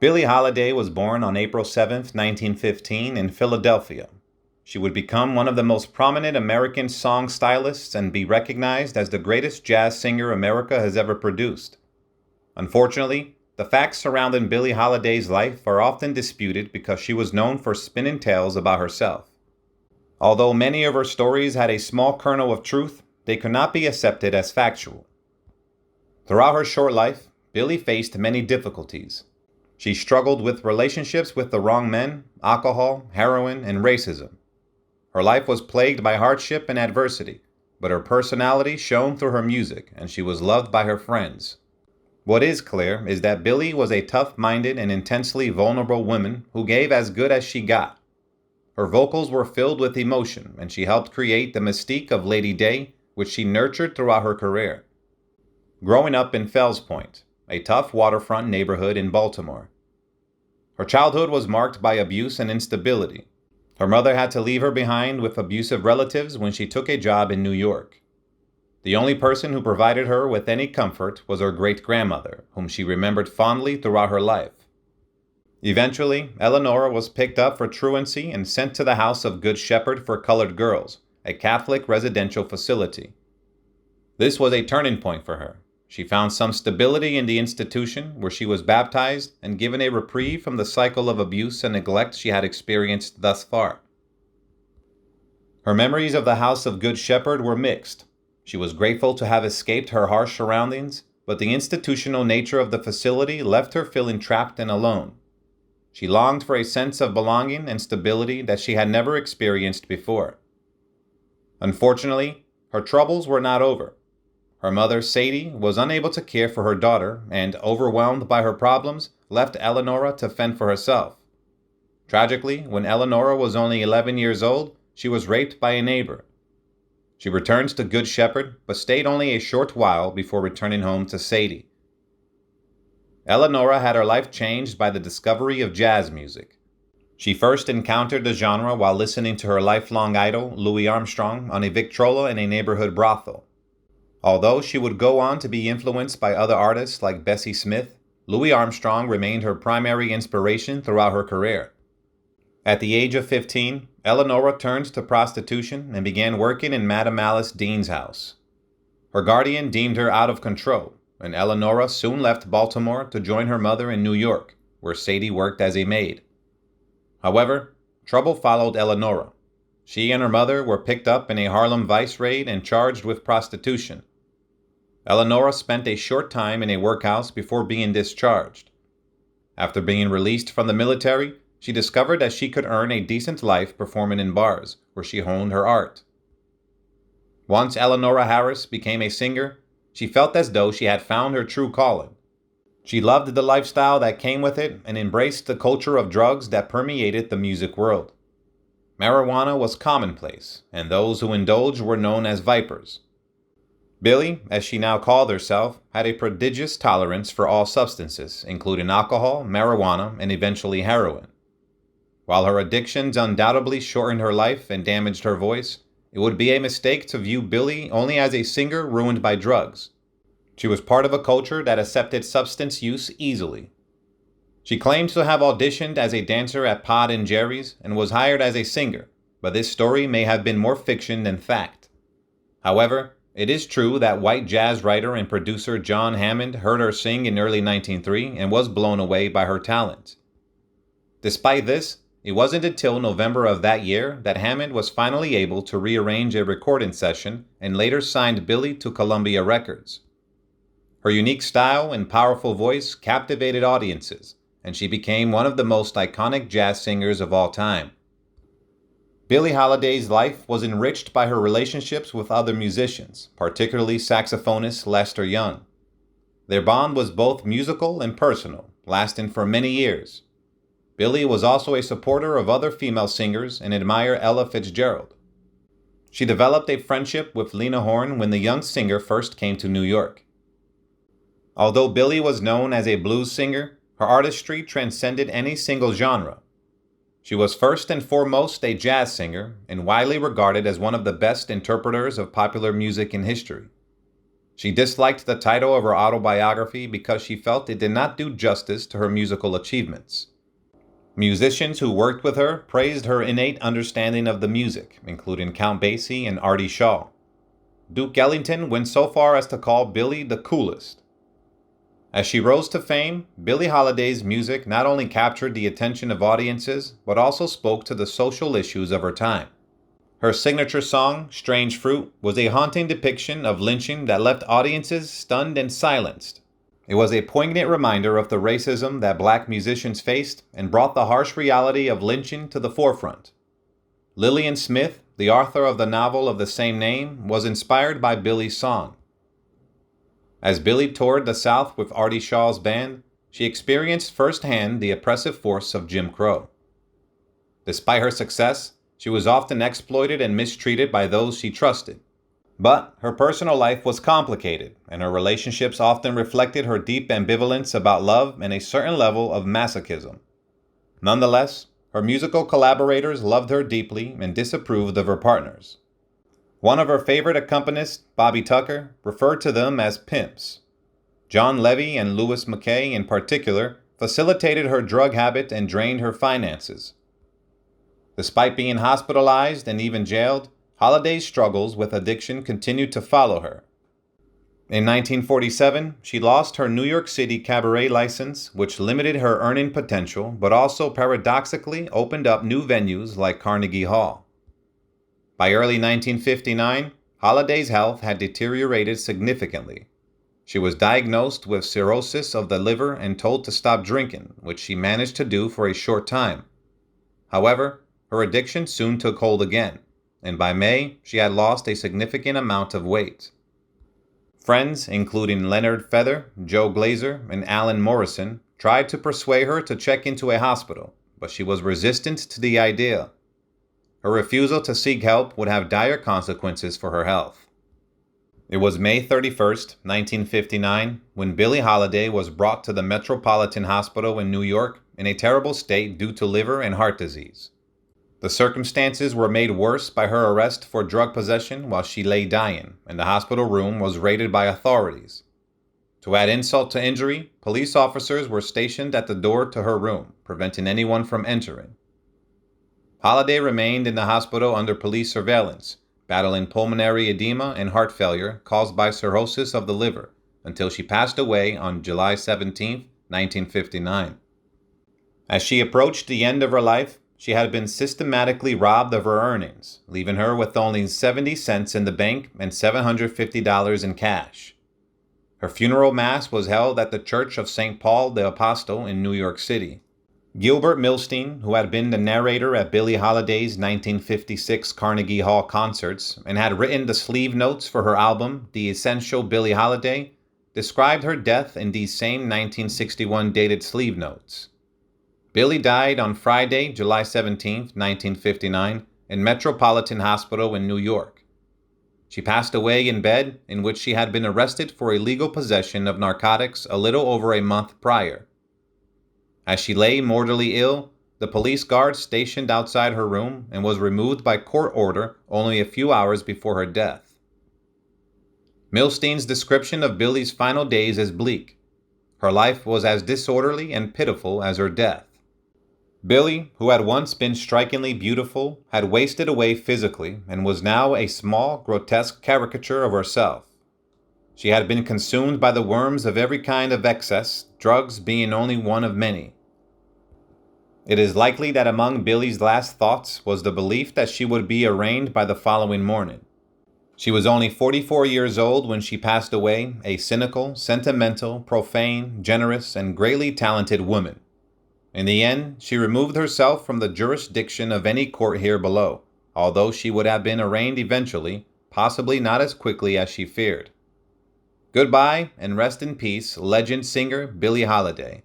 Billie Holiday was born on April 7, 1915, in Philadelphia. She would become one of the most prominent American song stylists and be recognized as the greatest jazz singer America has ever produced. Unfortunately, the facts surrounding Billie Holiday's life are often disputed because she was known for spinning tales about herself. Although many of her stories had a small kernel of truth, they could not be accepted as factual. Throughout her short life, Billie faced many difficulties. She struggled with relationships with the wrong men, alcohol, heroin, and racism. Her life was plagued by hardship and adversity, but her personality shone through her music, and she was loved by her friends. What is clear is that Billie was a tough-minded and intensely vulnerable woman who gave as good as she got. Her vocals were filled with emotion, and she helped create the mystique of Lady Day, which she nurtured throughout her career. Growing up in Fells Point, a tough waterfront neighborhood in Baltimore. Her childhood was marked by abuse and instability. Her mother had to leave her behind with abusive relatives when she took a job in New York. The only person who provided her with any comfort was her great-grandmother, whom she remembered fondly throughout her life. Eventually, Eleanora was picked up for truancy and sent to the House of Good Shepherd for Colored Girls, a Catholic residential facility. This was a turning point for her. She found some stability in the institution where she was baptized and given a reprieve from the cycle of abuse and neglect she had experienced thus far. Her memories of the House of Good Shepherd were mixed. She was grateful to have escaped her harsh surroundings, but the institutional nature of the facility left her feeling trapped and alone. She longed for a sense of belonging and stability that she had never experienced before. Unfortunately, her troubles were not over. Her mother, Sadie, was unable to care for her daughter and, overwhelmed by her problems, left Eleanora to fend for herself. Tragically, when Eleanora was only 11 years old, she was raped by a neighbor. She returned to Good Shepherd, but stayed only a short while before returning home to Sadie. Eleanora had her life changed by the discovery of jazz music. She first encountered the genre while listening to her lifelong idol, Louis Armstrong, on a Victrola in a neighborhood brothel. Although she would go on to be influenced by other artists like Bessie Smith, Louis Armstrong remained her primary inspiration throughout her career. At the age of 15, Eleanora turned to prostitution and began working in Madame Alice Dean's house. Her guardian deemed her out of control, and Eleanora soon left Baltimore to join her mother in New York, where Sadie worked as a maid. However, trouble followed Eleanora. She and her mother were picked up in a Harlem vice raid and charged with prostitution. Eleanora spent a short time in a workhouse before being discharged. After being released from the military, she discovered that she could earn a decent life performing in bars, where she honed her art. Once Eleanora Harris became a singer, she felt as though she had found her true calling. She loved the lifestyle that came with it and embraced the culture of drugs that permeated the music world. Marijuana was commonplace, and those who indulged were known as vipers. Billie, as she now called herself, had a prodigious tolerance for all substances, including alcohol, marijuana, and eventually heroin. While her addictions undoubtedly shortened her life and damaged her voice, it would be a mistake to view Billie only as a singer ruined by drugs. She was part of a culture that accepted substance use easily. She claimed to have auditioned as a dancer at Pod and Jerry's and was hired as a singer, but this story may have been more fiction than fact. However, it is true that white jazz writer and producer John Hammond heard her sing in early 1903 and was blown away by her talent. Despite this, it wasn't until November of that year that Hammond was finally able to rearrange a recording session and later signed Billie to Columbia Records. Her unique style and powerful voice captivated audiences, and she became one of the most iconic jazz singers of all time. Billie Holiday's life was enriched by her relationships with other musicians, particularly saxophonist Lester Young. Their bond was both musical and personal, lasting for many years. Billie was also a supporter of other female singers and admired Ella Fitzgerald. She developed a friendship with Lena Horne when the young singer first came to New York. Although Billie was known as a blues singer, her artistry transcended any single genre. She was first and foremost a jazz singer and widely regarded as one of the best interpreters of popular music in history. She disliked the title of her autobiography because she felt it did not do justice to her musical achievements. Musicians who worked with her praised her innate understanding of the music, including Count Basie and Artie Shaw. Duke Ellington went so far as to call Billie the coolest. As she rose to fame, Billie Holiday's music not only captured the attention of audiences, but also spoke to the social issues of her time. Her signature song, Strange Fruit, was a haunting depiction of lynching that left audiences stunned and silenced. It was a poignant reminder of the racism that black musicians faced and brought the harsh reality of lynching to the forefront. Lillian Smith, the author of the novel of the same name, was inspired by Billie's song. As Billie toured the South with Artie Shaw's band, she experienced firsthand the oppressive force of Jim Crow. Despite her success, she was often exploited and mistreated by those she trusted. But her personal life was complicated, and her relationships often reflected her deep ambivalence about love and a certain level of masochism. Nonetheless, her musical collaborators loved her deeply and disapproved of her partners. One of her favorite accompanists, Bobby Tucker, referred to them as pimps. John Levy and Louis McKay, in particular, facilitated her drug habit and drained her finances. Despite being hospitalized and even jailed, Holiday's struggles with addiction continued to follow her. In 1947, she lost her New York City cabaret license, which limited her earning potential, but also paradoxically opened up new venues like Carnegie Hall. By early 1959, Holiday's health had deteriorated significantly. She was diagnosed with cirrhosis of the liver and told to stop drinking, which she managed to do for a short time. However, her addiction soon took hold again, and by May, she had lost a significant amount of weight. Friends, including Leonard Feather, Joe Glazer, and Alan Morrison, tried to persuade her to check into a hospital, but she was resistant to the idea. Her refusal to seek help would have dire consequences for her health. It was May 31st, 1959, when Billie Holiday was brought to the Metropolitan Hospital in New York in a terrible state due to liver and heart disease. The circumstances were made worse by her arrest for drug possession while she lay dying, and the hospital room was raided by authorities. To add insult to injury, police officers were stationed at the door to her room, preventing anyone from entering. Holiday remained in the hospital under police surveillance, battling pulmonary edema and heart failure caused by cirrhosis of the liver, until she passed away on July 17, 1959. As she approached the end of her life, she had been systematically robbed of her earnings, leaving her with only 70 cents in the bank and $750 in cash. Her funeral mass was held at the Church of St. Paul the Apostle in New York City. Gilbert Milstein, who had been the narrator at Billie Holiday's 1956 Carnegie Hall concerts and had written the sleeve notes for her album, The Essential Billie Holiday, described her death in these same 1961 dated sleeve notes. Billie died on Friday, July 17, 1959, in Metropolitan Hospital in New York. She passed away in bed, in which she had been arrested for illegal possession of narcotics a little over a month prior. As she lay mortally ill, the police guard stationed outside her room and was removed by court order only a few hours before her death. Milstein's description of Billie's final days is bleak. Her life was as disorderly and pitiful as her death. Billie, who had once been strikingly beautiful, had wasted away physically and was now a small, grotesque caricature of herself. She had been consumed by the worms of every kind of excess, drugs being only one of many. It is likely that among Billie's last thoughts was the belief that she would be arraigned by the following morning. She was only 44 years old when she passed away, a cynical, sentimental, profane, generous, and greatly talented woman. In the end, she removed herself from the jurisdiction of any court here below, although she would have been arraigned eventually, possibly not as quickly as she feared. Goodbye, and rest in peace, legend singer Billie Holiday.